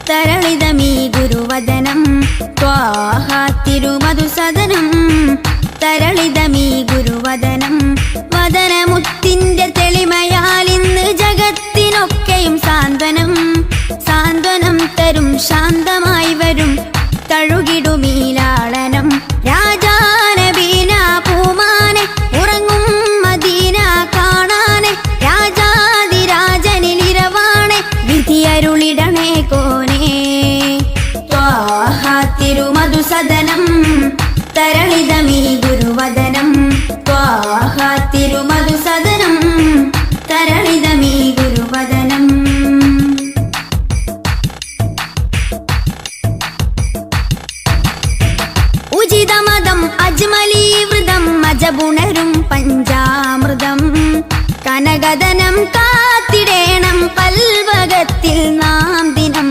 തരളിതമീ ഗുരുവദനം ത്വാഹ തിരുമധുസദനം തരളിതമീ ഗുരുവദനം വദനമുത്തിന്റെ തെളിമയാൽ ഇന്ന് ജഗത്തിനൊക്കെയും സാന്ത്വനം സാന്ത്വനം തരും ശാന്തമായി വരും തഴുകിടുമീലാളനം രാജാനബീന പൂമാനെ ഉറങ്ങും മദീന കാണാനെ രാജാതിരാജനിലിരവാണെ വിധിയരുളിടണേ കോനേ ത്വാഹ തിരുമധുസദനം തരളിതമീ ഗുരുവദനം ത്വാഹ തിരുമധുസദനം തരളിതമീ ഗുരുവദനം ഉചിതമതം അജ്മലീവൃതം അജബുണരും പഞ്ചാമൃതം കനകദനം കാത്തിടേണം പൽവകത്തിൽ നാം ദിനം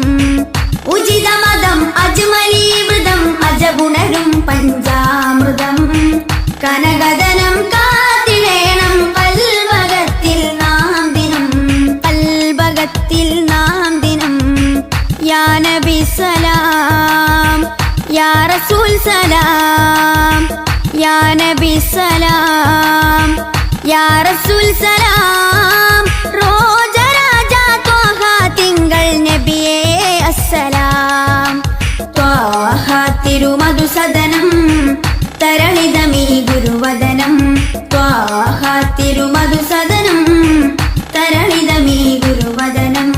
ഉചിതമതം അജ്മലീവൃതം അജബുണരും പഞ്ചാമൃതം കനകദനം കാത്തിടേണം പൽവകത്തിൽ നാം ദിനം പൽവകത്തിൽ നാം ദിനം യാ നബി സലാം യാ റസൂൽ സലാം യാ നബി സലാം യാ റസൂൽ സലാം റോജരാജ ത്വാഹ തിങ്കൾ നബിയേ അസ്സലാം ത്വാഹ തിരുമധുസദനം തരളിതമീ ഗുരുവദനം ത്വാഹ തിരുമധുസദനം തരളിതമീ ഗുരുവദനം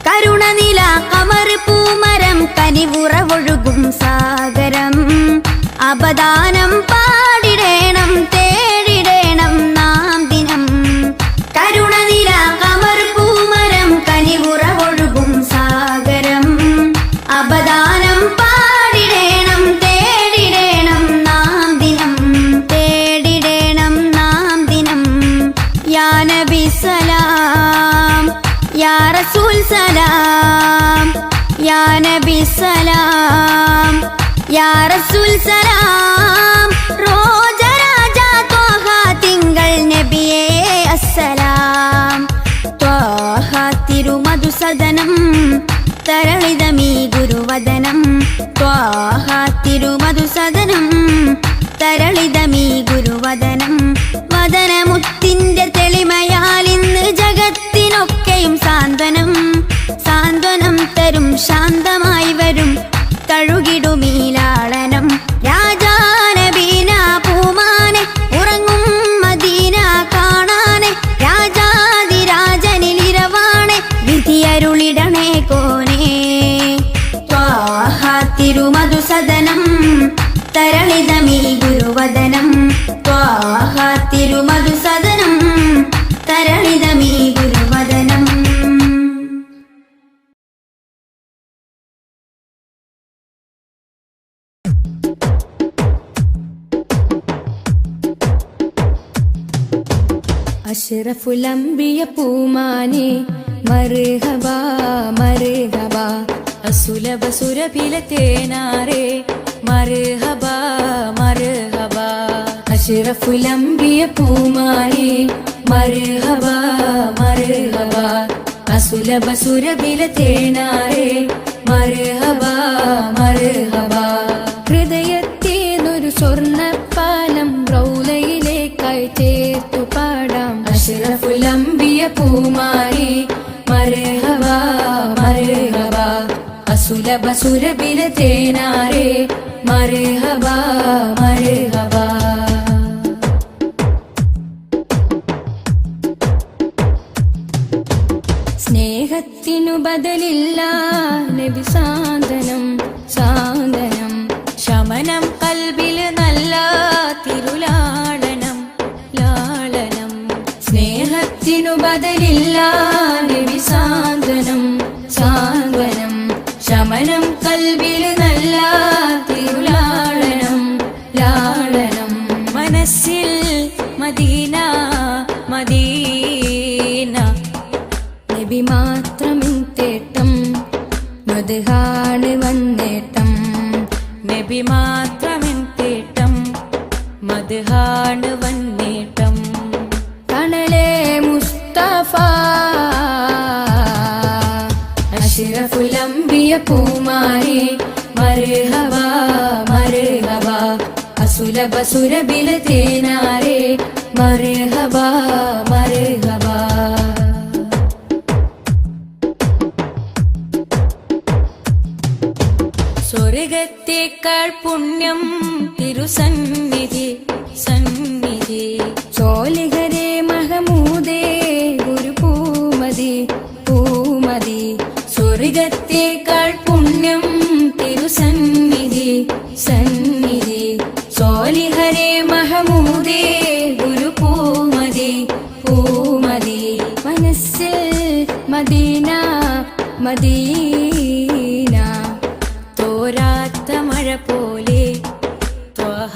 കരുണനില കമർ പൂമരം കനിവുറവൊഴുകും സാഗരം അപദാനം പാടിടേണം തേടിടേണം നാം ദിനം കരുണനില കമർ പൂമരം കനിവുറവൊഴുകും സാഗരം അപദാനം പാടിടേണം തേടിടേണം നാം ദിനം തേടിടേണം നാം ദിനം യാ നബി സലാം യാ റസൂൽ സലാം യാ നബി സലാം യാ റസൂൽ സലാം റോജരാജ ത്വാഹ തിങ്കൾ നബിയേ അസ്സലാം ത്വാഹ തിരുമധുസദനം തരളിതമീ ഗുരുവദനം ത്വാഹ തിരുമധുസദനം തരളിതമീ ഗുരുവദനം വദനമുത്തിന്റെ തെളിമയാൽ ഇന്ന് ജഗത്തിനൊക്കെയും സാന്ത്വനം സാന്ത്വനം തരും ശാന്തമായി വരും തഴുകിടുമീലാളനം രാജാനബീന പൂമാനെ ഉറങ്ങും മദീന കാണാനെ രാജാതിരാജനിലിരവാണെ വിധിയരുളിടണേ കോനേ ത്വാഹ തിരുമധുസദനം തരളിതമീ ഗുരുവദനം ത്വാഹ തിരുമധുസദനം തരളിതമീ ഗുരുവദനം അഷ്റഫുൽ അംബിയ പൂമാനെ മർഹബാ മർഹബാ അസുലഭ സുരഭില തേനാരെ മർഹബാ മർഹബാ അഷ്റഫുൽ അംബിയ പൂമാനെ മർഹബാ മർഹബാ അസുലഭ സുരഭില തേനാരെ മർഹബാ മർഹബാ ഹൃദയത്തേനൊരു സ്വർണ്ണപ്പാലം റൗലയിലേക്കായി ചേർത്തു പാടാം അഷ്റഫുൽ അംബിയ പൂമാനെ മർഹബാ മർഹബാ അസുലഭ സുരഭില തേനാരെ മർഹബാ മർഹബാ സ്നേഹത്തിനു ബദലില്ല നബി സാന്ത്വനം സാന്ത്വനം ശമനം കൽബില് നല്ല തിരുലാളനം ലാളനം സ്നേഹത്തിനു ബദലില്ല നബി സാന്ത്വനം സാന്ത്വനം ശമനം കൽബില് നല്ല തിരുലാളനം ലാളനം മനസ്സിൽ മദീന മദീന നബി മാത്രമിൻ തേട്ടം മദ്ഹാണ് വന്നേട്ടം നബി മാത്രമിൻ തേട്ടം മദ്ഹാണ് വന്നേട്ടം തണലേ പൂമാനെ മർഹബ മർഹബ അസുലഭ സുരബില തേനാരെ മർഹബ മർഹബ സ്വർഗത്തേക്കാൾ പുണ്യം തിരുസന്നിധി സന്നിധി ചോലിഹരേ മഹമൂദേ ഗുരു പൂമതി പൂമതി സ്വർഗത്തേക്കാൾ പുണ്യം തിരുസന്നിധി സന്നിധി സോലിഹരേ മഹമൂദേ ഗുരു പൂമതി പൂമതി മനസ്സിൽ മദീന മദീന തോരാത്ത മഴ പോലെ ത്വഹ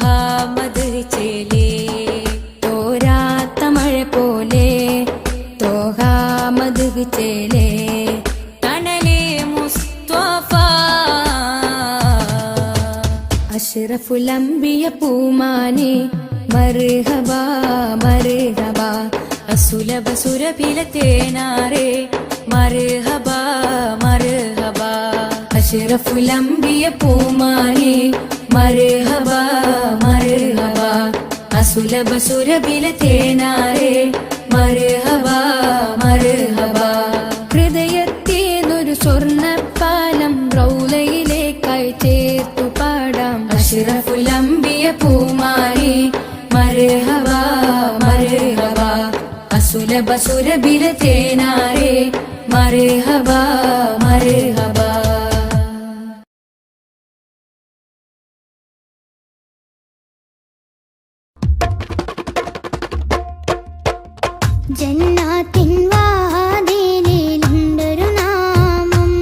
മദ് ചേലേ തോരാത്ത മഴ പോലെ ത്വഹ മദ് ചേലേ തണലേ മുസ്തഫ അഷ്റഫുൽ അംബിയ പൂമാനെ മർഹബ മർഹബ അസുലഭ സുരഭില തേനാരെ മർഹബ മർഹബ അഷ്റഫുൽ അംബിയ പൂമാനെ മർഹബ മർഹബ അസുലഭ സുരഭില തേനാരെ മർഹബ മർഹബ ഹൃദയത്തേതൊരു സ്വർണ്ണപ്പാലം റൗലയിലേക്കായി ചേർത്തു പാടാം അഷ്റഫുൽ അംബിയ പൂമാനെ മർഹബ മർഹബ അസുലഭ സുരഭില തേനാരെ മർഹബ മർഹബ ജന്നാത്തിൻ വാതിലിലുണ്ടൊരു നാമം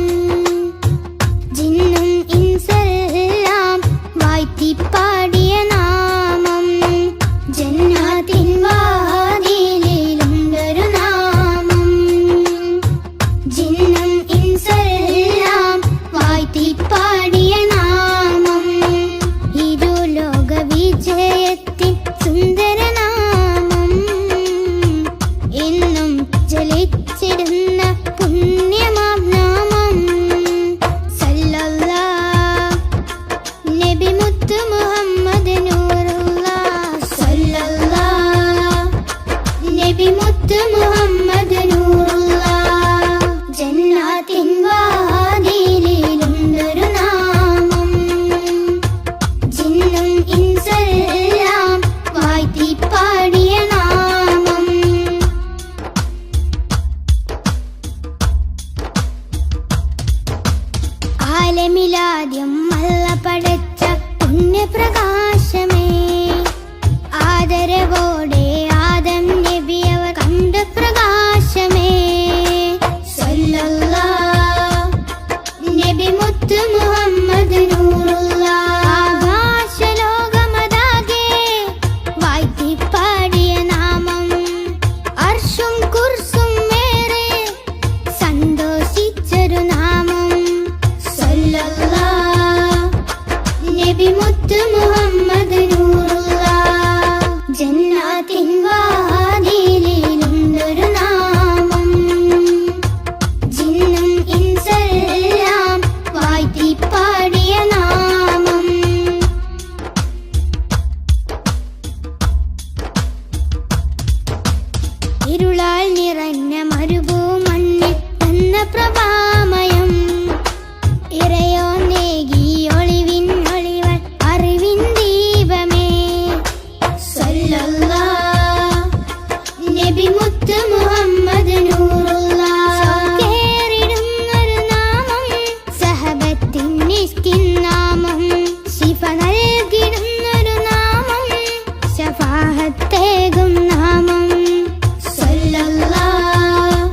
ജിന്നും ഇൻസെല്ലാം വാഴ്ത്തിപ്പാടിയ നാമം ജന്നാത്തിൻ വാതിലിലുണ്ടൊരു നാമം ജിന്നും ഇൻസെല്ലാം വാഴ്ത്തിപ്പാടിയ നാമം ഇരു ലോക വിജയത്തിൻ സുന്ദര എന്നും ജലിച്ചിടുന്ന പുണ്യമാം നാമം സല്ലല്ലാഹ് നബി മുത്ത് മുഹമ്മദ് നൂറുല്ലാഹ് സല്ലല്ലാഹ് നബി മുത്ത് മുഹമ്മദ് നൂറുല്ലാഹ് ജന്നാത്തിൻ വാതിലിലുണ്ടൊരു നാമം ജിന്നും ഇൻസെല്ലാം വാഴ്ത്തിപ്പാടിയ നാമം ആലമിലാദ്യം അല്ല പടച്ച പുണ്യപ്രകാശമേ ആദരവോടെ ആദം നബി അവർ കണ്ട പ്രകാശമേ സല്ലല്ലാഹ് നബി മുത്ത് മുഹമ്മദ് നൂറുല്ലാഹ് ആകാശലോകമതാകെ വാഴ്ത്തിപ്പാടിയ നാമം അർശും കുർസും മേറെ സന്തോഷിച്ചൊരു നാമം സല്ലല്ലാഹ് നബി മുത്ത് മുഹമ്മദ് നൂറുല്ലാഹ് ജന്നാത്തിൻ വാതിലിലുണ്ടൊരു നാമം ജിന്നും ഇൻസെല്ലാം വാഴ്ത്തിപ്പാടിയ നാമം ഇരുളാൽ നിറഞ്ഞ മരുഭൂമണ്ണിൽ തന്ന പ്രഭാമയം ഇറയോ നേകി ഒളിവിൻ ഒളിവൻ അറിവിൻ ദീപമേ സല്ലല്ലാഹ് നബി മുത്ത് മുഹമ്മദ് നൂറുല്ലാഹ് കേറിടുന്നൊരു നാമം സഹബത്തിൻ നിഷ്കിൻ നാമം ശിഫ നൽകിടുന്നൊരു നാമം ശഫാഹത്തേകും നാമം സല്ലല്ലാഹ്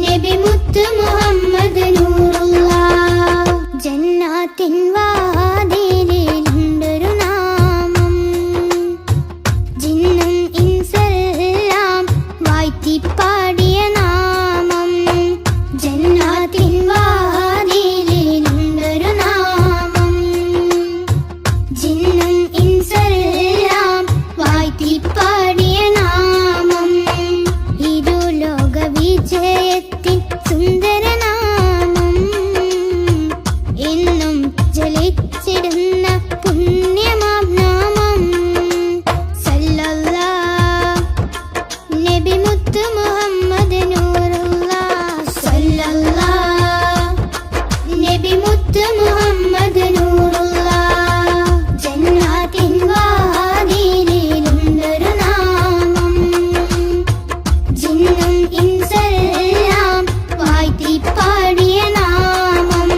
നബി മുത്ത് മുഹമ്മദ് നൂറുല്ലാഹ് ജന്നാത്തിൻ വാതിലിലുണ്ടൊരു നാമം ജിന്നും ഇൻസെല്ലാം വാഴ്ത്തിപ്പാടിയ നാമം ജന്നാത്തിൻ വാതിലിലുണ്ടൊരു നാമം ജിന്നും ഇൻസെല്ലാം വാഴ്ത്തിപ്പാടിയ നാമം ഇരു ലോക വിജയത്തിൻ സുന്ദര നാമം എന്നും ഇൻസെല്ലാം വാഴ്ത്തി പാടിയ നാമം.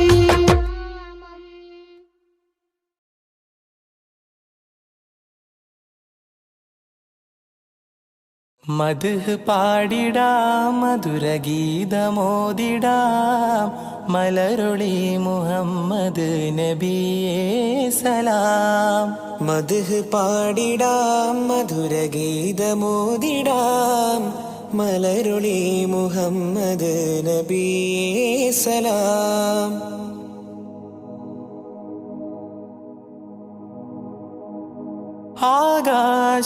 മദ്ഹ് പാടിടാം മധുരഗീതമോദിടാം മലരൊളി മുഹമ്മദ് നബിയേ സലാം. മദ്ഹ് പാടിടാം മധുരഗീതമോദിടാം മലരൊളി മുഹമ്മദ് നബിയേ സലാം.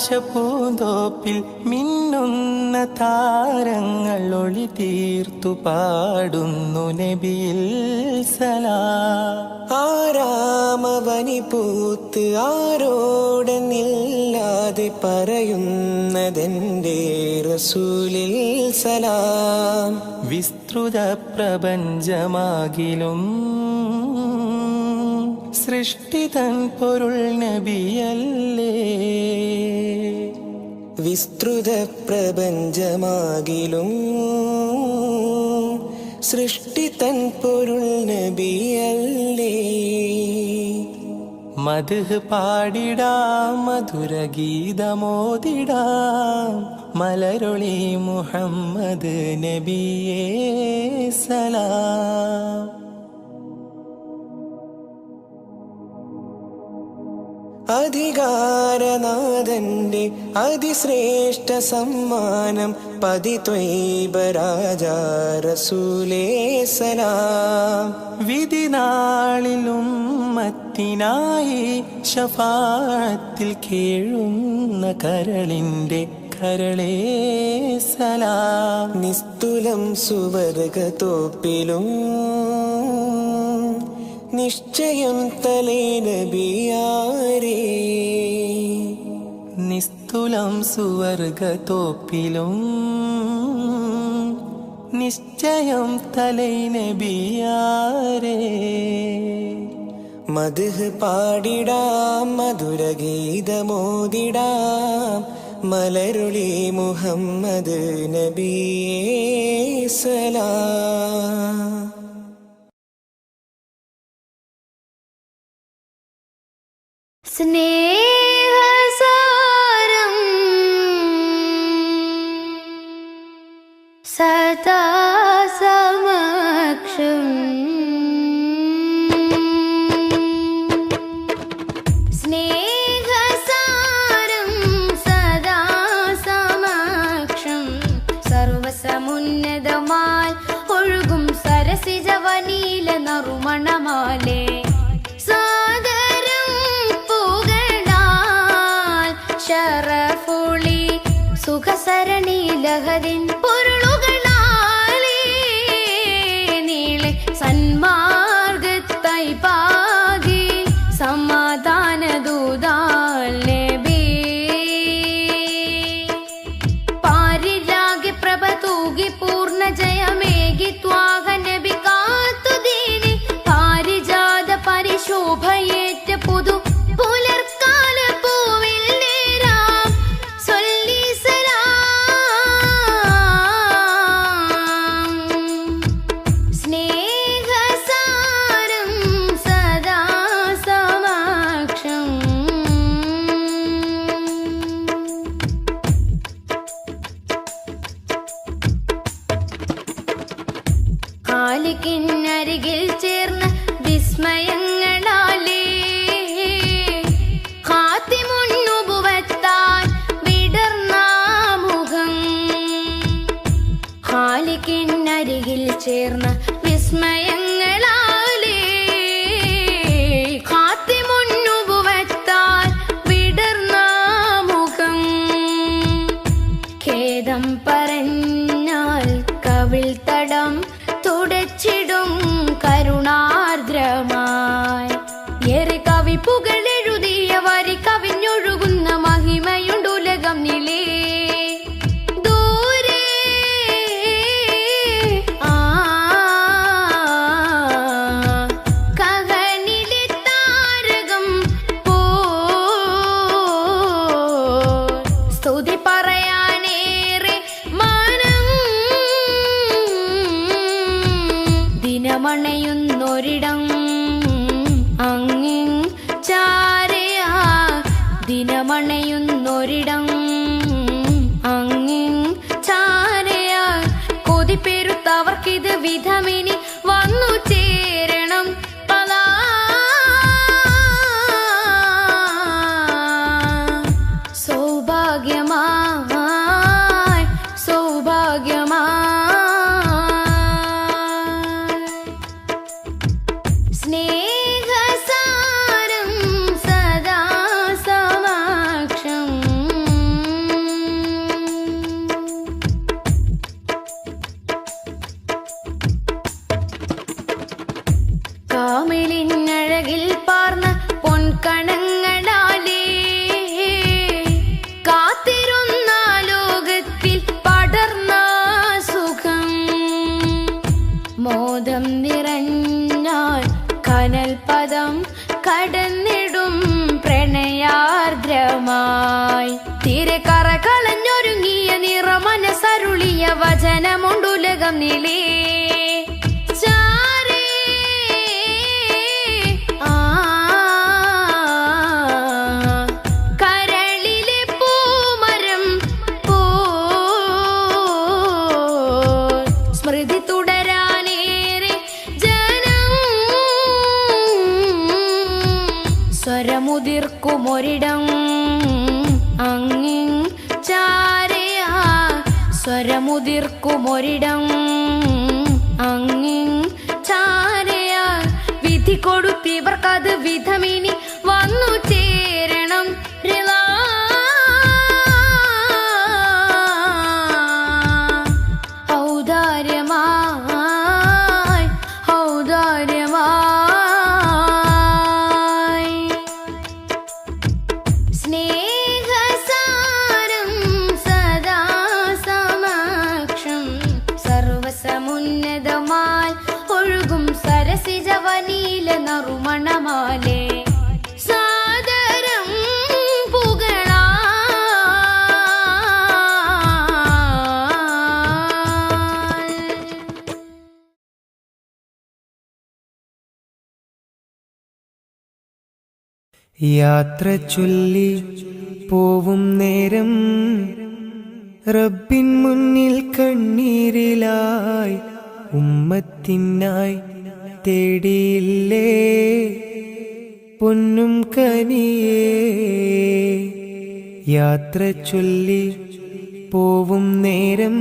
ആകാശപൂന്തോപ്പിൽ മിന്നുന്ന താരങ്ങൾ ഒളി തീർത്തു പാടുന്നു നബിയിൽ സലാം. ആരാമവനി പൂത്ത് ആരോടെന്നില്ലാതെ പറയുന്നതെന്റെ റസൂലിൽ സലാം. വിസ്തൃത പ്രപഞ്ചമാകിലും സൃഷ്ടിതൻ പൊരുൾ നബിയല്ലേ. വിസ്തൃത പ്രപഞ്ചമാകിലും സൃഷ്ടിതൻ പൊരുൾ നബിയല്ലേ. മദ്ഹ് പാടിടാം മധുരഗീതമോദിടാം മലരൊളി മുഹമ്മദ് നബിയേ സലാം. അധികാരനാഥന്റെ അതിശ്രേഷ്ഠ സമ്മാനം പതിത്വൈബ രാജാ റസൂലേ സലാം. വിധിനാളിലും മത്തിനായി ശഫാഅത്തിൽ കേഴുന്ന കരളിന്റെ കരളേ സലാം. നിസ്തുലം സുവർഗത്തോപ്പിലും നിശ്ചയം തലേ നബിയാരേ. നിസ്തുലം സുവർഗത്തോപ്പിലും നിശ്ചയം തലൈ നബിയാരേ. മദ്ഹ് പാടിടാം മധുരഗീതമോദിടാം മലരുളി മുഹമ്മദ് നബിയേ സലാം. സ്നേഹസാരം സദാ സമക്ഷം സ്നേഹസാരം സദാ സമക്ഷം സർവസമുന്നതമാൽ ഒഴുകും സരസിജവനീല നറുമണമാലേ ശറഫുളി സുഖസരണി ലഹരിൻ പൊരുളുകളാലേ നീളെ സന്മാർഗത്തായി പാകി സമാധാന ദൂതാലേ ബി പാരിലാകെ പ്രഭ തൂകി പൂർണ്ണ ജയമേകി ത്വാഹ നബി കാത്തുദീനി പാരിജാത പരിശോഭയേറ്റ പുതു പുലർക്കാല പൂവിൽ ഖാലിഖിനരികിൽ ചേർന്ന വിസ്മയങ്ങളാലേ ഖാതിമുന്നുബുവത്താൽ വിടർന്ന മുഖം. ഖാലിഖിനരികിൽ ചേർന്ന വിസ്മയങ്ങളാലേ ഖാതിമുന്നുബുവത്താൽ വിടർന്ന മുഖം. ഖേദം പറഞ്ഞാൽ കവിൾ തടം തുടച്ചിടും കരുണാർദ്രമായി ഏറെ കവി പുകളെഴുതിയ വരി കവിഞ്ഞൊഴുകുന്ന മഹിമയുണ്ടുലകം നിലേ ദൂരെ കഹനിലെ താരകം പോ സ്തുതി പറയാനേറെ മാനം ഓതി പെരുത്തവർക്കിത് വിധമിനി വന്നു ചേരണം. സൗഭാഗ്യമായി സൗഭാഗ്യമായി സ്നേഹസാരം സദാ സമക്ഷം കാമിലിനഴകിൽ പാർന്ന പൊൻകണങ്ങളാലേ കാത്തിരുന്ന ലോകത്തിൽ പടർന്ന സുഖം. മോദം നിറഞ്ഞാൽ കനൽ പദം കടന്നിടും പ്രണയാർദ്രമായി. തീരെ കറ കളഞ്ഞൊരുങ്ങിയ നിറമനസരുളിയ വചനമുണ്ടുലകം നിലേ സ്വരമുതിർക്കുമൊരിടം അങ്ങിൻ ചാരയാ. സ്വരമുതിർക്കുമൊരിടം അങ്ങിൻ ചാരയാ. വിധി കൊടുത്തിവർക്കത് വിധമിനി വന്നു ചേരണം. ഔദാര്യമായി ഔദാര്യമായി സ്നേഹസാരം സദാ സമക്ഷം. സർവസമുന്നതമായി ഒഴുകും സരസിജവനീല നറുമണമാലേ സാദരം പുകളാ. യാത്ര ചൊല്ലി പോവും നേരം റബ്ബിൻ മുന്നിൽ കണ്ണീരിലായി ഉമ്മത്തിനായി തേടിയില്ലേ പൊന്നും കനിയേ. യാത്ര ചൊല്ലി പോവും നേരം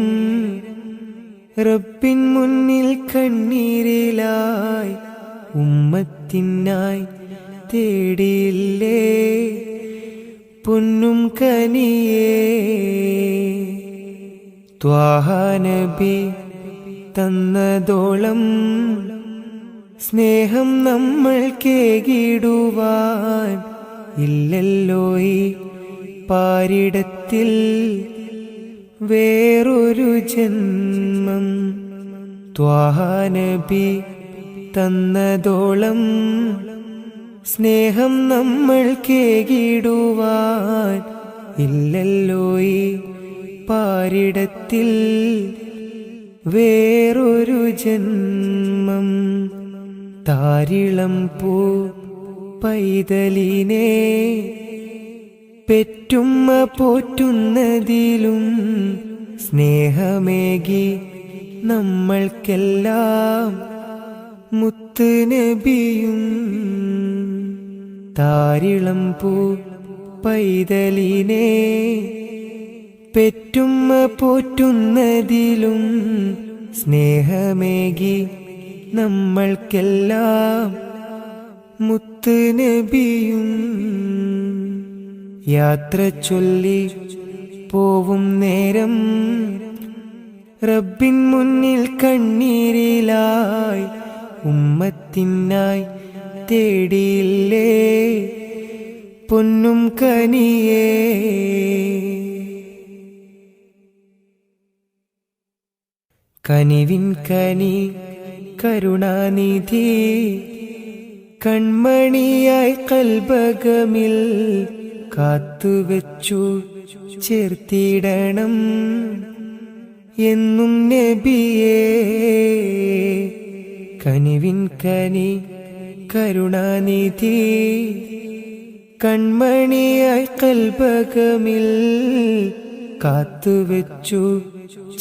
റബ്ബിൻ മുന്നിൽ കണ്ണീരിലായി ഉമ്മത്തിനായി തേടിയില്ലേ പൊന്നും കനിയേ. ത്വാഹ നബി തന്നതോളം സ്നേഹം നമ്മൾ കേകിടുവാൻ ഇല്ലല്ലോ ഈ പാരിടത്തിൽ വേറൊരു ജന്മം. ത്വാഹ നബി തന്നതോളം സ്നേഹം നമ്മൾ കേകിടുവാൻ ഇല്ലല്ലോ ഈ പാരിടത്തിൽ വേറൊരു ജന്മം. താരിളം പൂ പൈതലിനെ പെറ്റുമ്മ പോറ്റുന്നതിലും സ്നേഹമേകി നമ്മൾക്കെല്ലാം മുത്ത് നബിയും. താരിളം പൂ പൈതലിനെ പെറ്റുമ്മ പോറ്റുന്നതിലും സ്നേഹമേകി നമ്മൾക്കെല്ലാം മുത്ത് നബിയും. യാത്ര ചൊല്ലി പോവും നേരം റബ്ബിൻ മുന്നിൽ കണ്ണീരിലായി ഉമ്മത്തിനായി തേടിയില്ലേ പൊന്നും കനിയേ. കനിവിൻ കനി കരുണാനിധി കൺമണിയായി കൽബകമിൽ കാത്തുവെച്ചു ചേർത്തിടണം എന്നും നബിയേ. കനിവിൻ കനി കരുണാനിധി കൺമണിയായി കൽബകമിൽ കാത്തുവെച്ചു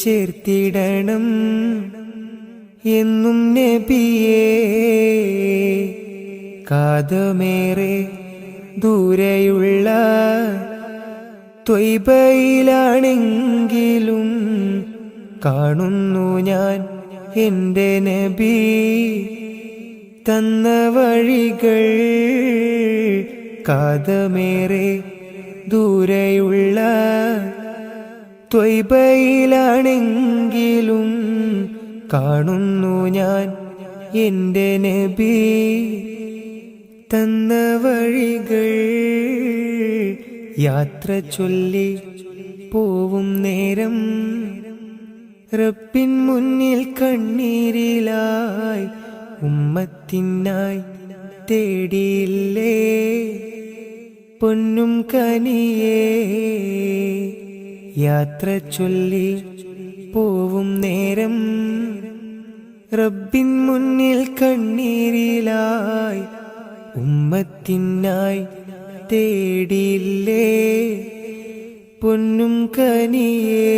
ചേർത്തിടണം എന്നും നബിയേ. കാതമേറെ ദൂരെയുള്ള ത്വയ്ബയിലാണെങ്കിലും കാണുന്നു ഞാൻ എൻ്റെ നബി തന്ന വഴികൾ. കാതമേറെ ദൂരെയുള്ള ത്വയ്ബയിലാണെങ്കിലും കാണുന്നു ഞാൻ എൻ്റെ നബി തന്ന വഴികൾ. യാത്ര ചൊല്ലി പോവും നേരം റബ്ബിൻ മുന്നിൽ കണ്ണീരിലായി ഉമ്മത്തിനായി തേടിയില്ലേ പൊന്നും കനിയേ. യാത്ര ചൊല്ലി പോവും നേരം റബ്ബിൻ മുന്നിൽ കണ്ണീരിലായി ഉമ്മത്തിനായി തേടിയില്ലേ പൊന്നും കനിയേ.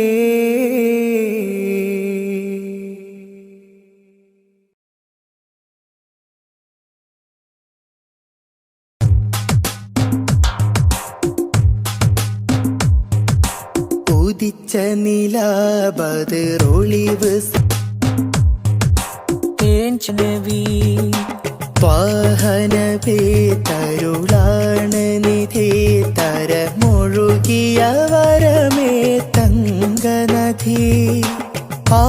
ഉദിച്ച നിലാബദറൊളിവ് നബി ത്വാഹനബി തരുളാണ് നിധി തരമൊഴുകിയ വരമേ തങ്കനദി. ആ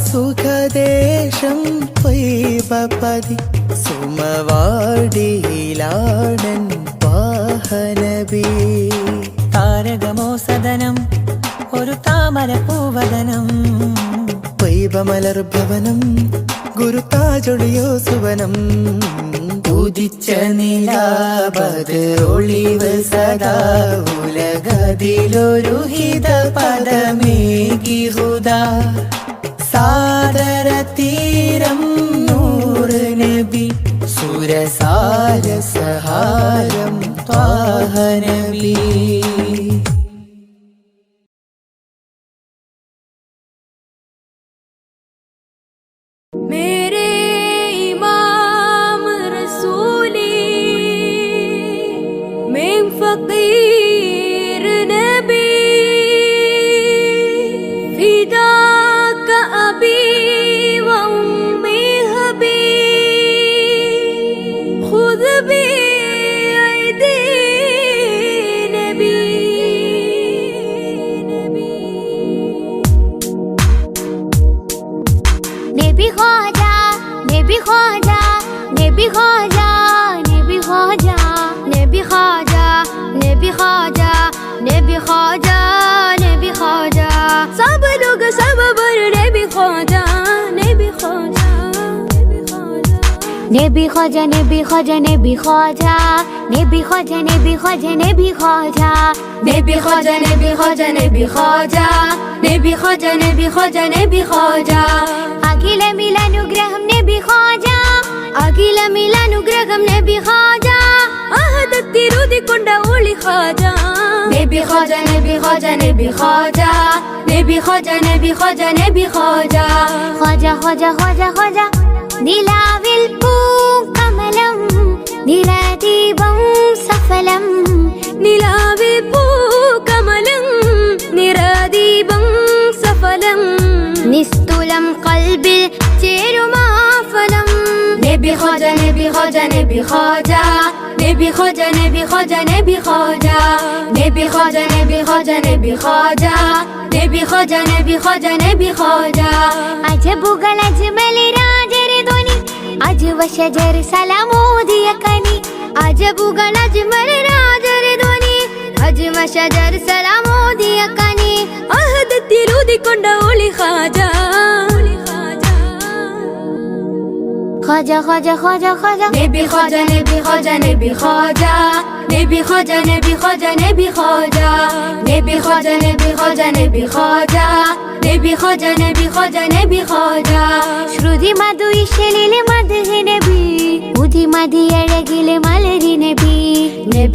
സുഖദേശം ത്വയ്ബപതി സുമവാടിയിലാണൻ ത്വാഹനബി. താരകമോ സദനം ഒരു താമര പൂവദനം ത്വയ്ബമലർ ഭവനം ഗുരു താജൊളിയോ സുവനം. ഉദിച്ച നിലാബദറൊളിവ് സദാ ഉലകതിലൊരു ഹിത പദമേകി ഹുദാ. സാദര തീരം നൂറ് നബി സുരസാര സഹാരം ത്വാഹ നബി. मेरे इमाम रसूली मैं फकीर नबी फिदा का अबी व उम्मी हबी खुद भी ऐदी नबी. नबी ख्वाजा नबी ख्वाजा नबी ख्वाजा नबी ख्वाजा नबी ख्वाजा नबी ख्वाजा नबी ख्वाजा नबी ख्वाजा सब लोग सब बर नबी ख्वाजा नबी ख्वाजा नबी ख्वाजा नबी ख्वाजा नबी ख्वाजा नबी ख्वाजा नबी ख्वाजा नबी ख्वाजा नबी ख्वाजा नबी ख्वाजा नबी ख्वाजा नबी ख्वाजा नबी ख्वाजा नबी ख्वाजा അഖില മിലാനുഗ്രഹം നബി ഖാജ അഖില മിലാനുഗ്രഹം നബി ഖാജ അഹദത്തിരുതിക്കൊണ്ട ഒളി ഖാജ നബി ഖാജ നബി ഖാജ നബി ഖാജ നബി ഖാജ നബി ഖാജ നബി ഖാജ ഖാജ ഖാജ ഖാജ ഖാജ നിലാവിൽ പൂക്കമലം നിറദീപം സഫലം നിലാവിൽ പൂക്കമലം നിറദീപം സഫലം നിസ്തുലം കൽബിൽ ചേരുമാഫലം നബി ഖാജ നബി ഖാജ നബി ഖാജ നബി ഖാജ നബി ഖാജ നബി ഖാജ നബി ഖാജ നബി ഖാജ നബി ഖാജ നബി ഖാജ നബി ഖാജ നബി ഖാജ അജബുകൾ അജ്മൽ രാജരെ ധ്വനി അജ്വ ശജർ സലാമോദിയ കനി അജബുകൾ അജ്മൽ രാജരെ ധ്വനി അജ്മ ശജർ സലാമോദിയ കനി അഹദത്തിരുതിക്കൊണ്ട ഒളി ഖാജ. ഖാജ ഖാജ ഖാജ ഖാജ നബി ഖാജ നബി ഖാജ നബി ഖാജ നബി ഖാജ നബി ഖാജ നബി ഖാജ നബി ഖാജ നബി ഖാജ നബി ഖാജ നബി ഖാജ നബി ഖാജ നബി ഖാജ ശ്രുതി മധു ഇശലിലെ മദ്ഹ് നബി ഉദി മതി അഴകിലെ മലരി നബി നബി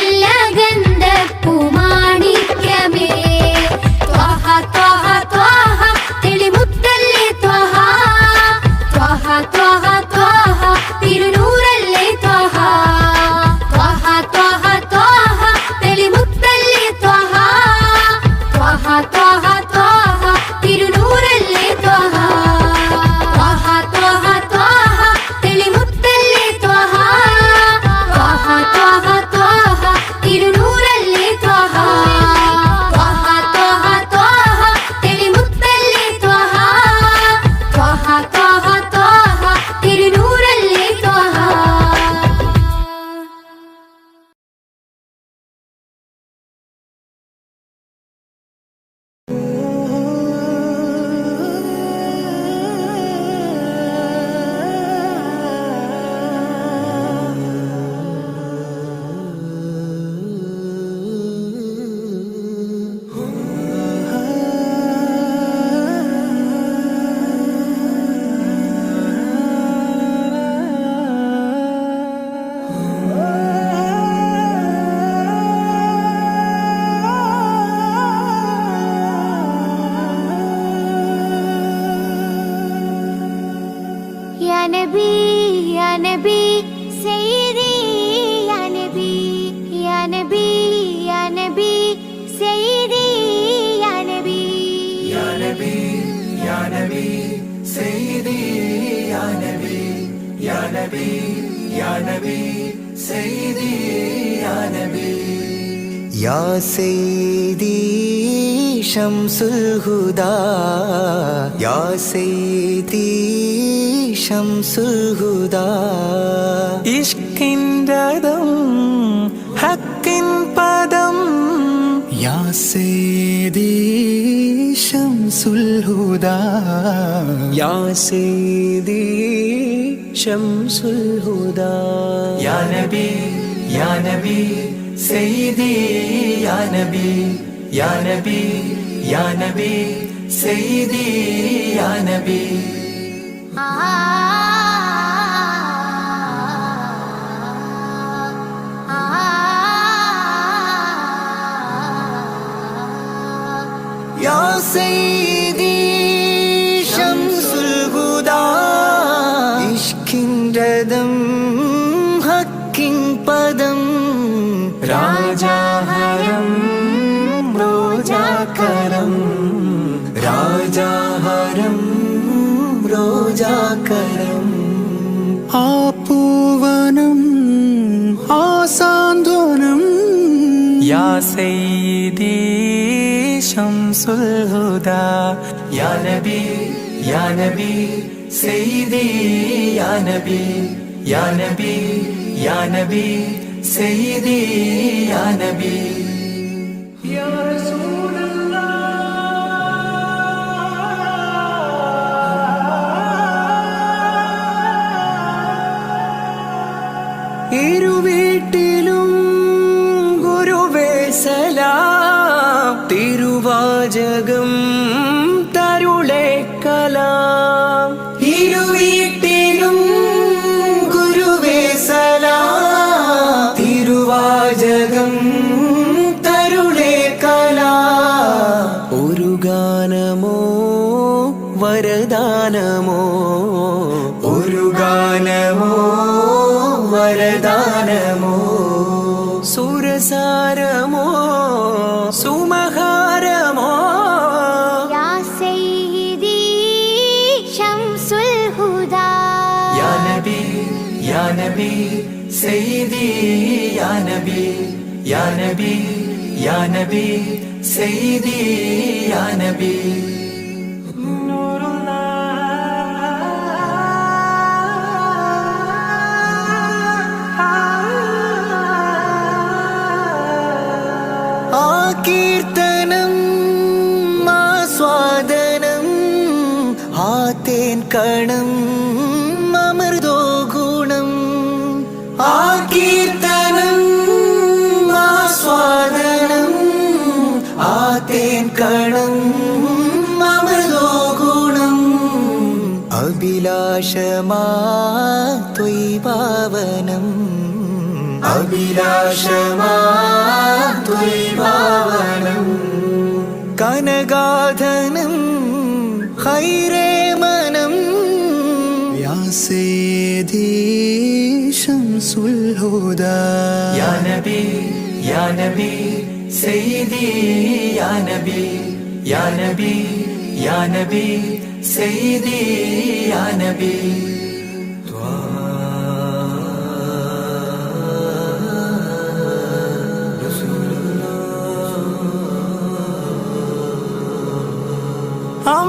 നല്ല ഗന്ധപ്പൂമാണിക്യമേ ത്വഹ ത്വഹ ത്വഹ തെളിമുത്തല്ലേ ത്വഹ ത്വഹ ത്വഹ ത്വഹ തിരുനൂറല്ലേ ത്വഹ ത്വഹ ത്വഹ ത്വഹ തെളിമുത്തല്ലേ ത്വഹ ത്വഹ ത്വഹ ത്വഹ തിരുനൂറല്ലേ ത്വഹ ത്വഹ ത്വഹ ത്വഹ തെളിമുത്തല്ലേ ത്വഹ ത്വഹ ത്വഹ ത്വഹ തിരുനൂറല്ലേ ത്വഹ ത്വഹ ത്വഹ ത്വഹ തെളിമുത്തല്ലേ ത്വഹ ത്വഹ ത്വഹ ത്വഹ തിരുനൂറല്ലേ ത്വഹ. या नबी सैयदी या नबी सैयदी या नबी या नबी या नबी सैयदी या नबी या नबी या नबी सैयदी या नबी या सैयदी शम्सुल हुदा या सैयदी शम्सुल हुदा ഇഷ്കിൻ്റെതും ഹക്കിൻ പദം യാ സയ്യിദി ശംസുൽ ഹുദാ യാ സയ്യിദി ശംസുൽ ഹുദാ യാ നബി യാ നബി സയ്യിദി യാ നബി യാ നബി യാ നബി സയ്യിദി യാ നബി या सैयदी शम्सुल हुदा इश्किൻ്റെതും ഹക്കിൻ പദം രാജാഹരം റോജാകരം രാജാഹരം റോജാകരം ആ പൂവനം ആ സാന്ത്വനം യാ സയ്യിദി ശംസുൽ ഹുദാ യാ നബി യാ നബി സയ്യിദി യാ നബി യാ നബി യാ നബി സയ്യിദി യാ നബി യാ ഇരുവീട്ടിലും ഗുരുവേ സലാം തിരുവാചകം തരുളേ കലാം ഇരുവീട്ടിലും ഗുരുവേ സലാം തിരുവാചകം തരുളേ കലാം ഒരു ഗാനമോ വരദാനമോ ഒരു ഗാനമോ വരദാനമോ സുരസാരമോ സുമഹാരമോ या सैयदी शम्सुल हुदा യാ നബി യാ നബി സയ്യിദി യാ നബി യാ നബി യാ നബി സയ്യിദി യാ നബി കീർത്തനം ആസ്വാദനം ആ തേൻ കണം അമൃതോ ഗുണം ആ കീർത്തനം ആസ്വാദനം ആ തേൻ കണം അമൃതോ ഗുണം അഭിലാഷമാ ത്വയ് പാവനം അഭിലാഷമാവനം കനഗാധനം ഹൈറേ മനം യാ സയ്യിദി ശംസുൽ ഹുദാ യാ നബി യാ നബി സയ്യിദി യാ നബി യാ നബി യാ നബി സയ്യിദി യാ നബി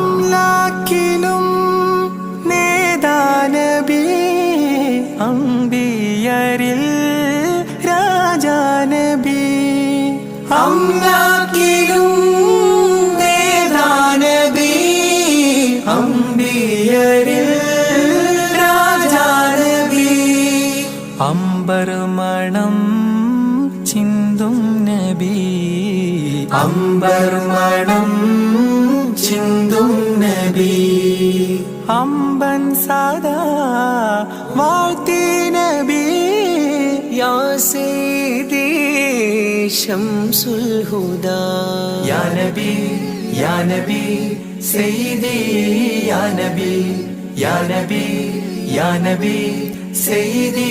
അംലാക്കിലും നേദാനബി അംബിയരിൽ രാജാനബി അംലാക്കിലും നേദാനബി അംബിയരിൽ രാജാനബി അംബർമണം ചിന്തും നബി അംബർമണം ചിന്തും നബി അമ്പൻ സദാ വാഴ്ത്തി നബി യാ സയ്യിദി ശംസുൽ ഹുദാ യാ നബി യാ നബി സയ്യിദി യാ നബി യാ നബി യാ നബി സയ്യിദി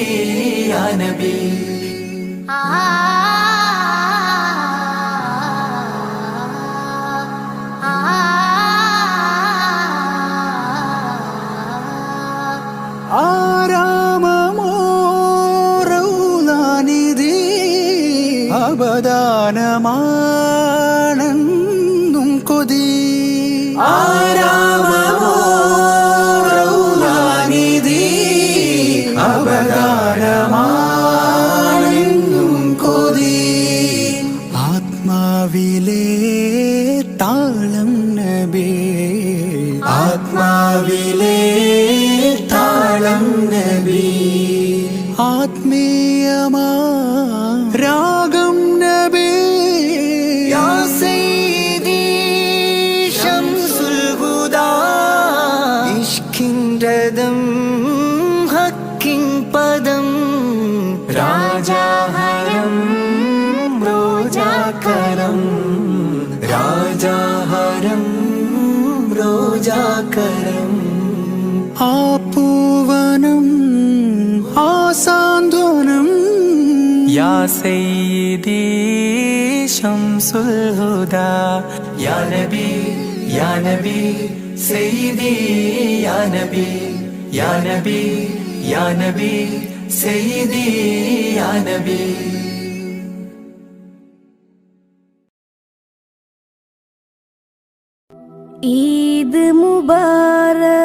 യാ നബി ആരാമമോറൗലാനിധി അബദാനമാണെന്നും കൊതി ആരാമമോറൗലാനിധി അബദാനമാണെന്നും കൊതി ആത്മാവിലെ താളം നബി ആത്മാവിലെ താളം നബി ആത്മീയമാ രാഗം നബി യാ സയ്യിദി ശംസുൽ ഹുദാ ഇഷ്കിൻ രഥം ഹക്കിൻ പദം രാജാഹരം റോജാകരം രാജാഹരം റോജാകരം ആ പൂവനം ആ സാന്ത്വനം യാ സയ്യിദി ശംസുൽ ഹുദാ യാ നബി യാ നബി സയ്യിദി യാ നബി യാ നബി യാ നബി സയ്യിദി യാ നബി ഈദ് മുബാരക്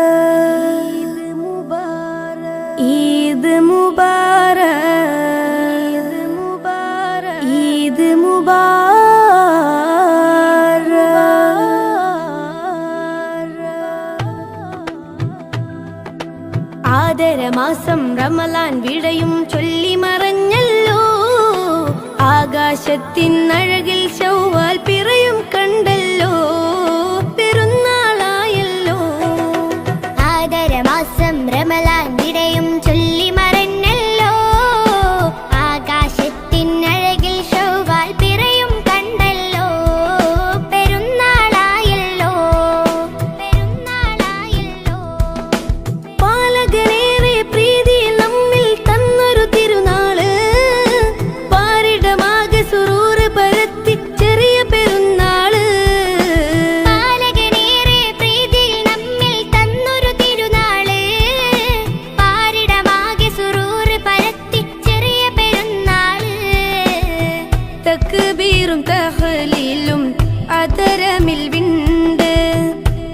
ഈദ് മുബാരക് ഈദ് മുബാരക് ആദരമാസം റമലാൻ വിടയും ചൊല്ലി മറഞ്ഞല്ലോ ആകാശത്തിൻ അഴകിൽ ശൗവാൽ പിറയും കണ്ടല്ലോ പെരുന്നാളായല്ലോ ആദരമാസം റമലാൻ വിടയും ചൊല്ലി മറഞ്ഞല്ലോ ആകാശത്തിൻ അഴകിൽ ശൗവാൽ പിറയും കണ്ടല്ലോ പെരുന്നാളായല്ലോ പെരുന്നാളായല്ലോ പാലകനേറെ പ്രീതി നമ്മിൽ തന്നൊരു തിരുനാള് പാരിടമാകെ സുറൂറ് പരത്തി ചെറിയ പെരുന്നാള് പാലകനേറെ പ്രീതി നമ്മിൽ തന്നൊരു തിരുനാള് പാരിടമാകെ സുറൂറ് പരത്തി ചെറിയ പെരുന്നാള് തക്ബീറും തഹ്ലീലും അതരമിൽ വിണ്ട്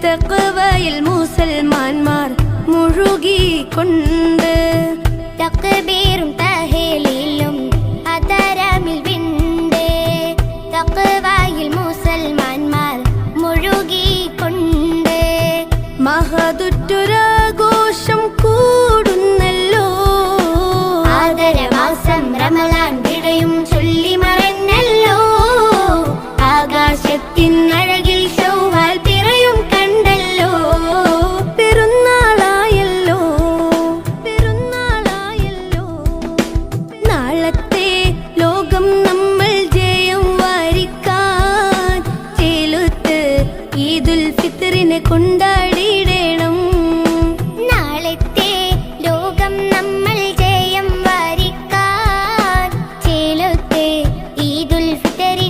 തഖ്വയിൽ മുസൽമാന്മാർ മുഴുകിക്കൊണ്ട് തക്ബീറും തഹ്ലീലും അതരമിൽ വിണ്ട് തഖ്വയിൽ മുസൽമാന്മാർ മുഴുകിക്കൊണ്ട് മഹതുറ്റൊരാഘോഷം കൂടുന്നല്ലോ ആദരമാസം റമലാൻ വിടയും ചൊല്ലി മറഞ്ഞല്ലോ ആകാശത്തിൻ അഴകിൽ ശൗവാൽ പിറയും കണ്ടല്ലോ പെരുന്നാളായല്ലോ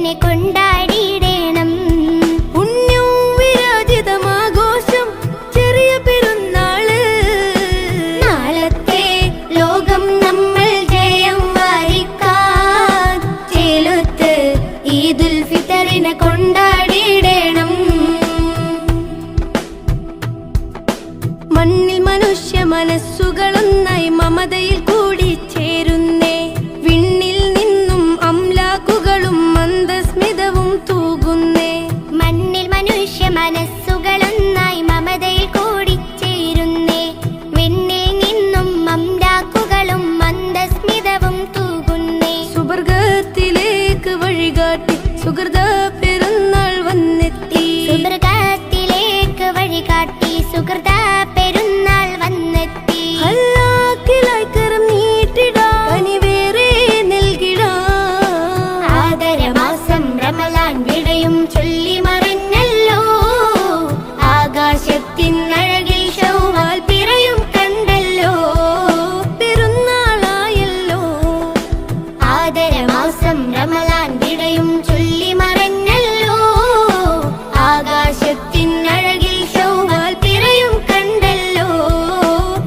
ഫിത്തറിനെ കൊണ്ടാടിയിടണം. പുണ്യവും വിരാജിതമാഘോഷം ചെറിയ പെരുന്നാള്. നാളത്തെ ലോകം നമ്മൾ ജയം വരിക്കാൻ ചേലൊത്ത് ഈദുൽ ഫിത്തറിനെ കൊണ്ടാടിയിടണം. മണ്ണിൽ മനുഷ്യ മനസ്സുകളൊന്നായി മമതയിൽ കൂടി ചേരുന്നേ. വിണ്ണിൽ നിന്നും അംലാക്കുകളും മന്ദസ്മിതവും തൂകുന്നേ. മണ്ണിൽ മനുഷ്യ മനസ്സുകളൊന്നായി മമതയിൽ കൂടി ചേരുന്നേ. വിണ്ണിൽ നിന്നും അംലാക്കുകളും മന്ദസ്മിതവും തൂകുന്നേ. സുവർഗത്തിലേക്ക് വഴികാട്ടി സുഹൃത പെരുന്നാൾ വന്നെത്തി. സുവർഗത്തിലേക്ക് വഴികാട്ടി സുഹൃത പെരുന്നാൾ വന്നെത്തി. ഹല്ലാക്കിലായി കരം നീട്ടിടാം, കനിവേറെ നൽകിടാം. ആദരമാസം റമളാൻ വിടയും ചൊല്ലി മറഞ്ഞല്ലോ. ആകാശത്തിൻ അഴകിൽ ശൗവാൽ പിറയും കണ്ടല്ലോ. പെരുന്നാളായല്ലോ. ആദരമാസം റമളാൻ വിടയും ചൊല്ലി മറഞ്ഞല്ലോ. ആകാശത്തിൻ അഴകിൽ ശൗവാൽ പിറയും കണ്ടല്ലോ.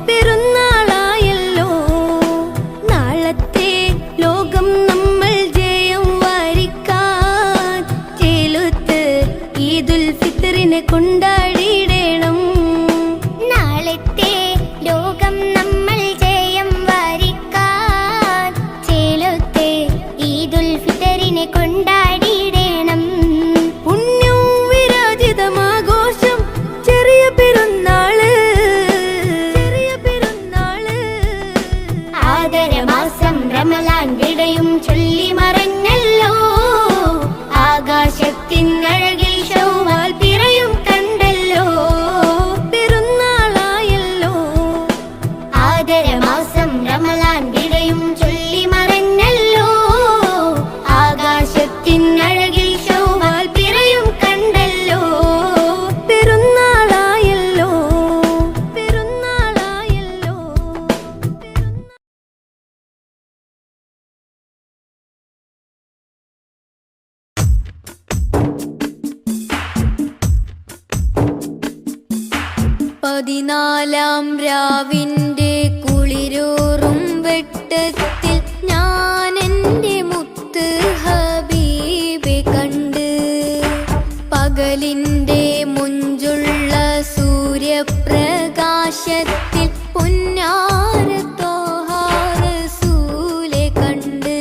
പെരുന്നാളായല്ലോ. നാളത്തെ ലോകം നമ്മൾ ജയം വരിക്കാൻ ചേലൊത്ത് ഈദുൽ ഫിത്തറിനെ കൊണ്ടാടിയിടണം. നാളത്തെ ലോകം നമ്മൾ ജയം വരിക്കാൻ ചേലൊത്ത് ഈദുൽ ഫിത്തറിനെ കൊണ്ടാടിയിടണം. പുണ്യവും വിരാജിതമാഘോഷം ചെറിയ പെരുന്നാള്. ചെറിയ പെരുന്നാള്. ആദരമാസം റമളാൻ വിടയും ചൊല്ലി മറഞ്ഞല്ലോ. ആകാശത്തിൻ അഴകിൽ ശൗവാൽ പിറയും കണ്ടല്ലോ. പെരുന്നാളായല്ലോ. ആദരമാസം റമളാൻ വിടയും ചൊല്ലി മറഞ്ഞല്ലോ. ആകാശത്തിൻ അഴകിൽ ശൗവാൽ പിറയും കണ്ടല്ലോ. പെരുന്നാളായല്ലോ. പെരുന്നാളായല്ലോ. പതിനാലാം രാവിന്റെ കുളിരൂറും വെട്ടത്തിൽ ഞാൻ എൻ്റെ മുത്ത് ഹബീബെ കണ്ട്. പകലിൻ്റെ മുഞ്ചുള്ള സൂര്യപ്രകാശത്തിൽ പുന്നാര ത്വാഹ റസൂലെ കണ്ട്.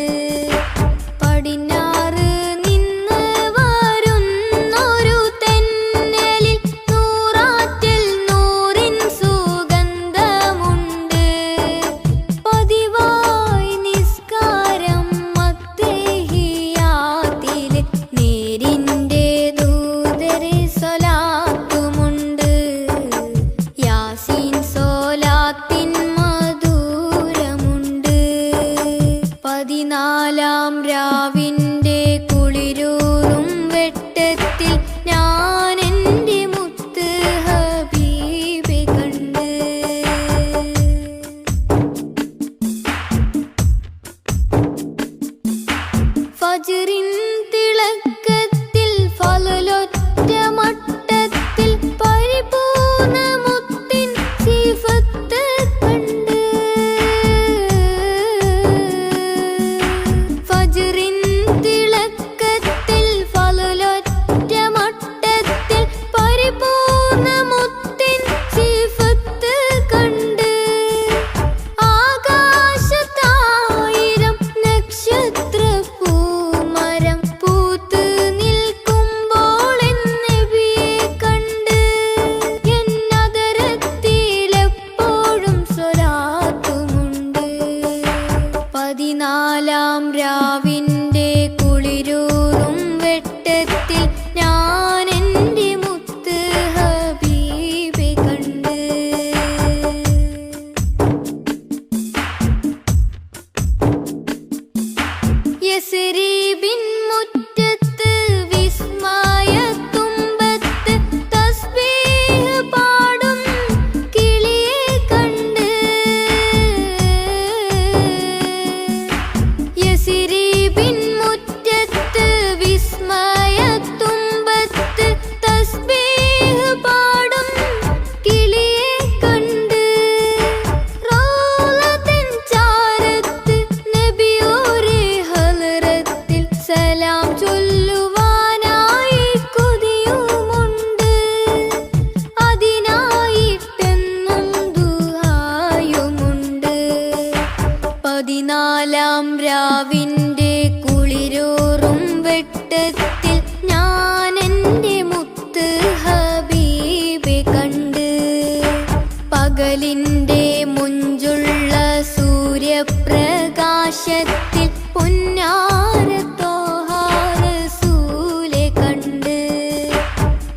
പടിഞ്ഞാറ് നിന്ന് വരുന്നൊരു തെന്നലിൽ നൂറാറ്റിൽ നൂറിൻ സുഗന്ധമുണ്ട്. പതിവായി നിസ്കാരം അത്തഹിയാത്തില് നേരിൻ്റെ ദൂതരെ സ്വലാത്തുമുണ്ട്. യാസീൻ സ്വലാത്തിൻ മധുരമുണ്ട്. പതിനാലാം രാവിന്റെ കുളിരൂറും വെട്ടത്തിൽ ഞാൻ എൻ്റെ മുത്ത് ഹബീബെ കണ്ട്. ഫജ്റിൻ തിളക്കത്തിൽ ഫളലൊറ്റ മട്ടത്തിൽ പരിപൂർണ മുത്തിൻ സിഫത്ത് കണ്ട്. ഫജ്റിൻ തിളക്കത്തിൽ ഫളലൊറ്റ മട്ടത്തിൽ പരിപൂർണ മുത്തിൻ സിഫത്ത് കണ്ട്. ആകാശത്തായിരം നക്ഷത്ര പൂമരം പൂത്ത് നിൽക്കുമ്പോൾ എൻ നബിയെ കണ്ട്. എന്നതരത്തിലെപ്പോഴും സ്വലാത്തുമുണ്ട്. പതിനാലാം രാവിന്റെ കുളിരൂറും വെട്ടത്തിൽ ഞാൻ എൻ്റെ മുത്ത് ഹബീബെ കണ്ട്. യസ്രീബിൻ മുറ്റത്ത് വിസ്മയത്തുമ്പത്ത് തസ്ബീഹ് പാടും കിളിയെ കണ്ട്. യസ്രീബിൻ മുറ്റത്ത് വിസ്മയത്തുമ്പത്ത് ചൊല്ലുവാനായി കൊതിയുമുണ്ട്, അതിനായിട്ടെന്നും ദുആയുമുണ്ട്. 14-ാം രാവിന്റെ കുളിരൂറും വെട്ടത്തിൽ ഞാൻ എൻ്റെ മുത്ത് ഹബീബെ കണ്ട്. പകലിൻ്റെ മുഞ്ചുള്ള സൂര്യപ്രകാശത്തിൽ പൊന്നാര ത്വാഹ റസൂലെ കണ്ട്.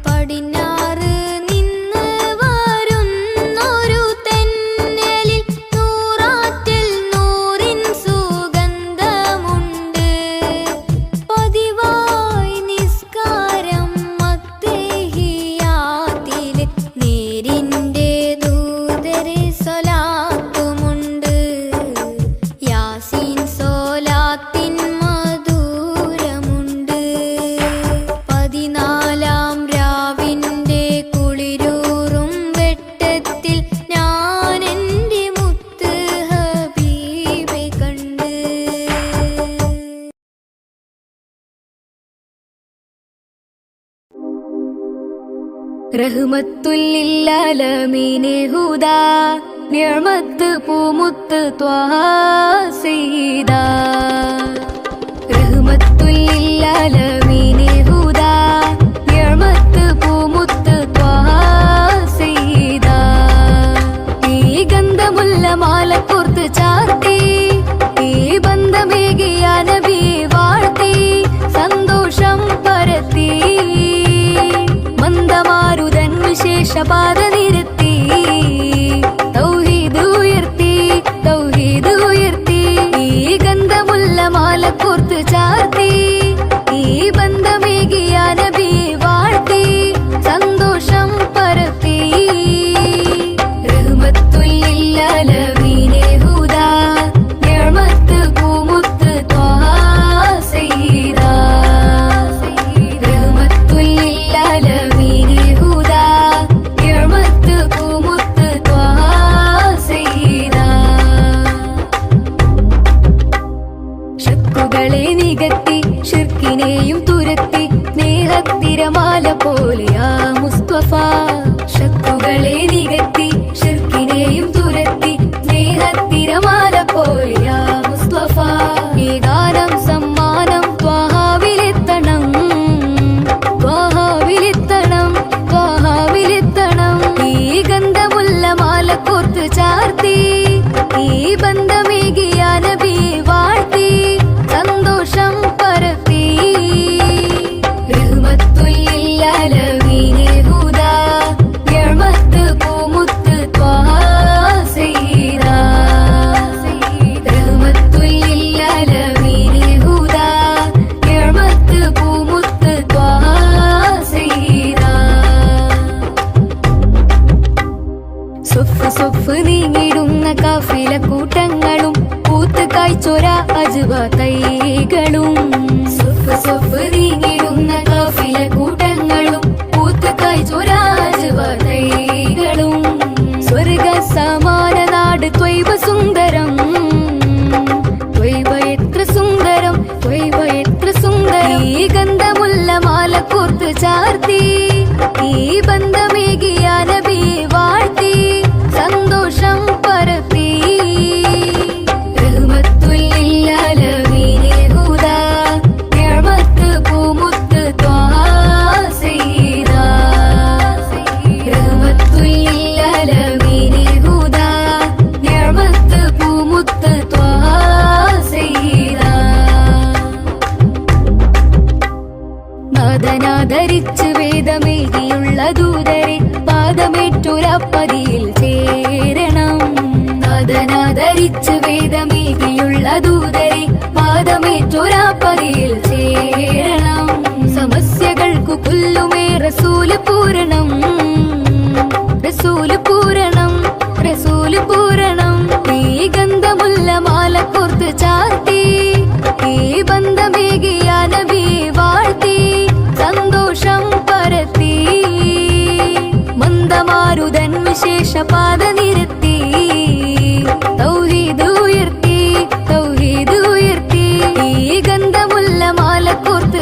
പടിഞ്ഞാറ് നിന്ന് വരുന്നൊരു തെന്നലിൽ നൂറാറ്റിൽ നൂറിൻ സുഗന്ധമുണ്ട്. പതിവായി നിസ്കാരം അത്തഹിയാത്തിൽ നേരിൻ്റെ ദൂതരെ സ്വലാത്തുമുണ്ട്. യാസീൻ സ്വലാത്തിൻ മധുരമുണ്ട്. 14-ാം രാവിന്റെ കുളിരൂറും വെട്ടത്തിൽ ഞാൻ എൻ്റെ മുത്ത് ഹബീബെ കണ്ട്. റഹ്മത്തുല്ലിൽ ഹുദാ നിഅമത്ത് പൂമുത്ത് ത്വാഹ സയ്യിദാ. റഹ്മത്തുല്ലിൽ ഹുദാ നിഅമത്ത് പൂമുത്ത് ത്വാഹ സയ്യിദാ. ഈ ഗന്ധമുല്ല മാല കോർത്ത് ചാർത്തി, ഈ ബന്ധമേകിയ നബി വാഴ്ത്തി, സന്തോഷം പരത്തി. മന്ദമാരുതൻ വിശേഷപാത നിരത്തി, തൗഹീദ് ഉയർത്തി, തൗഹീദ് ഉയർത്തി. ഈ ഗന്ധമുല്ല മാല കോർത്ത് ചാർത്തി, ഈ ബന്ധമേകിയ നബി വാഴ്ത്തി, സന്തോഷം പരത്തി. റഹ്മത്തുല്ലിൽ ആലമീനെ ഹുദാ നിഅമത്ത് പൂമുത്ത് ത്വാഹ സയ്യിദാ. റഹ്മത്തുല്ലിൽ ആലമീനെ ഹുദാ നിഅമത്ത് പൂമുത്ത് ത്വാഹ സയ്യിദാ. ശക്കുകളെ നികത്തി ശിർക്കിനെയും തുരത്തി സ്നേഹത്തിരമാല പോലെയാ മുസ്തഫ. ശക്കുകളെ നികത്തി ശിർക്കിനെയും തുരത്തി സ്നേഹത്തിരമാല പോലെയാ മുസ്തഫ. ഈ ഗാനം സമ്മാനം ത്വാഹാവിലെത്തണം, ത്വാഹാവിലെത്തണം, ത്വാഹാവിലെത്തണം. ഈ ഗന്ധമുല്ല മാല കോർത്ത് ചാർത്തി, ഈ ബന്ധമേകിയ നബി വാഴ്ത്തി, സന്തോഷം പരത്തി. റഹ്മത്തുല്ലിൽ ആലമീനെ ഹുദാ നിഅമത്ത് പൂമുത്ത് ത്വാഹ സയ്യിദാ. റഹ്മത്തുല്ലിൽ ആലമീനെ ഹുദാ നിഅമത്ത് പൂമുത്ത് ത്വാഹ സയ്യിദാ. സൊഫ് നീങ്ങിടുന്ന കാഫില കൂട്ടങ്ങളും പൂത്ത് കായ്ച്ചൊര അജ്വ തൈകളും. സൊഫ് നീങ്ങിടുന്ന കാഫില കൂട്ടങ്ങളും പൂത്ത് കായ്ച്ചൊര അജ്വ തൈകളും. സ്വർഗ സമാന നാട് ത്വയ്ബ സുന്ദരം, ത്വയ്ബ എത്ര സുന്ദരം, ത്വയ്ബ എത്ര സുന്ദരം. ഈ ഗന്ധമുല്ല മാല കോർത്ത് ചാർത്തി, ഈ ബന്ധമേകിയ നബി വാഴ്ത്തി, സന്തോഷം പരത്തി. റഹ്മത്തുല്ലിൽ ആലമീനെ ഹുദാ നിഅമത്ത് പൂമുത്ത് ത്വാഹ സയ്യിദാ. റഹ്മത്തുല്ലിൽ ആലമീനെ ഹുദാ നിഅമത്ത് പൂമുത്ത് ത്വാഹ സയ്യിദാ. നാദനാദരിച്ച് വേദമേകിയുള്ള ദൂതരെ പാദമേറ്റൊരപ്പതിയിൽ ചേരണം. നാദനാദരിച്ച് വേദമേകിയുള്ള ദൂതരെ പാദമേറ്റൊരപ്പതിയിൽ ചേരണം. സമസ്യകൾക്കു പുല്ലുമേ റസൂല് പൂരണം, റസൂല് പൂരണം, റസൂല് പൂരണം. ഈ ഗന്ധമുല്ല മാല കോർത്ത് ചാർത്തി, ഈ ബന്ധമേകിയ നബി വാഴ്ത്തി, സന്തോഷം പരത്തി. മന്ദമാരുതൻ വിശേഷപാത നിരത്തി, തൗഹീദ് ഉയർത്തി, തൗഹീദ് ഉയർത്തി. ഈ ഗന്ധമുല്ല മാല കോർത്ത്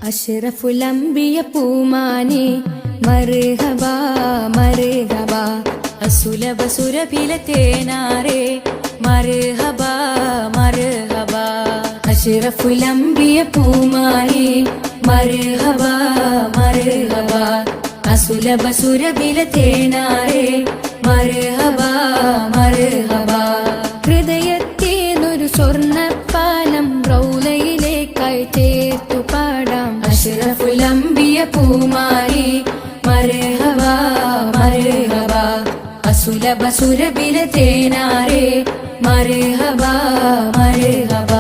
അഷ്റഫുൽ അംബിയ പൂമാനെ മർഹബ മർഹബ അസുലഭ സുരഭില തേനാരെ മർഹബ മർഹബ അഷ്റഫുൽ അംബിയ പൂമാനെ മർഹബ മർഹബ അസുലഭ സുരഭില തേനാരെ മർഹബ മർഹബ ഹൃദയത്തേനൊരു സ്വർണ്ണപ്പാലം റൗലയിലേക്കായി ചേർത്തു പാടാം അഷ്റഫുൽ അംബിയ പൂമാനെ മർഹബ മർഹബ അസുലഭ സുരഭില തേനാരെ മർഹബ മർഹബ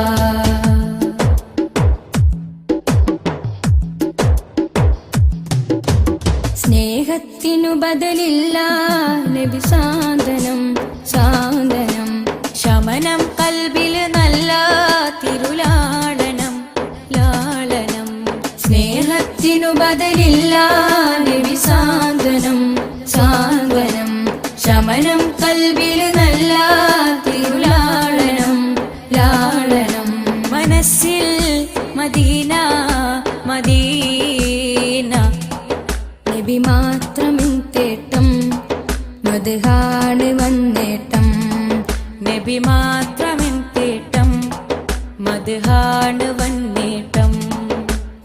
സ്നേഹത്തിനു ബദലില്ല നബി സാന്ത്വനം സാന്ത്വനം ശമനം കൽബില് നല്ല തിരുലാളനം ലാളനം സ്നേഹത്തിനു ബദലില്ല നബി സാന്ത്വനം സാന്ത്വനം ശമനം കൽബില് നല്ല തിരുലാളനം ലാളനം മനസ്സിൽ മദീന മദീന നബി മാത്രമിൻ തേട്ടം മദ്ഹാണ് വന്നേട്ടം നബി മാത്രമിൻ തേട്ടം മദ്ഹാണ് വന്നേട്ടം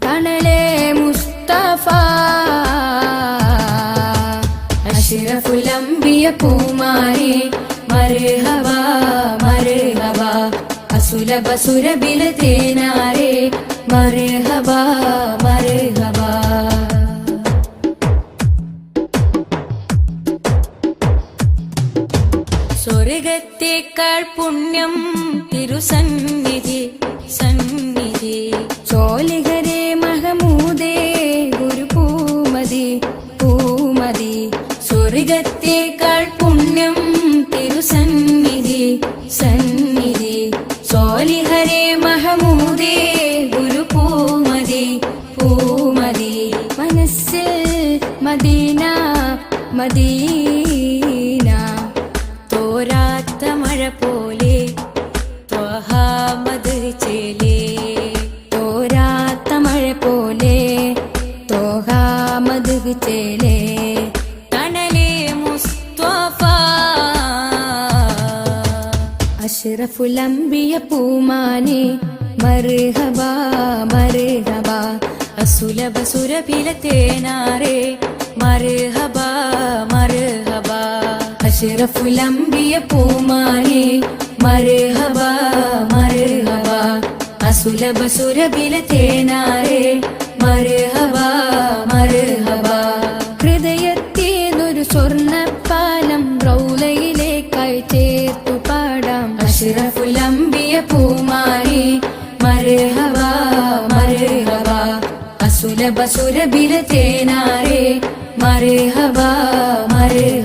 തണലേ മുസ്തഫ അഷ്റഫുൽ അംബിയ പൂമാനെ മർഹബ മർഹബ അസുലഭ സുരഭില തേനാരെ മർഹബ മർഹബ സ്വർഗത്തേക്കാൾ പുണ്യം തിരുസന്നിധി സന്നിധി ചോലിഹരേ മഹമൂദേ ഗുരു പൂമതി പൂമതി സ്വർഗത്തേക്കാൾ പുണ്യം തിരുസന്നിധി സന്നിധി ചോലിഹരേ മഹമൂദേ ഗുരു പൂമതി പൂമതി മനസ്സിൽ മദീന മദീന തോരാത്ത മഴ പോലെ ത്വഹാമദ് ചേലേ തോരാത്ത മഴ പോലെ ത്വഹാമദ് ചേലേ തണലേ മുസ്തഫ അഷ്റഫുൽ അംബിയ പൂമാനെ മർഹബ മർഹബ അസുലഭ സുരഭില തേനാരെ മർഹബ മർഹബ അഷ്റഫുൽ അംബിയ പൂമാനെ മർഹബ മർഹബ അസുലഭ സുരഭില തേനാരെ മർഹബ മർഹബ ഹൃദയത്തേനൊരു സ്വർണ്ണപ്പാലം റൗലയിലേക്കായി ചേർത്തു പാടാം അഷ്റഫുൽ അംബിയ പൂമാനെ മർഹബ മർഹബ അസുലഭ സുരഭില തേനാരെ മർഹബ മർഹബ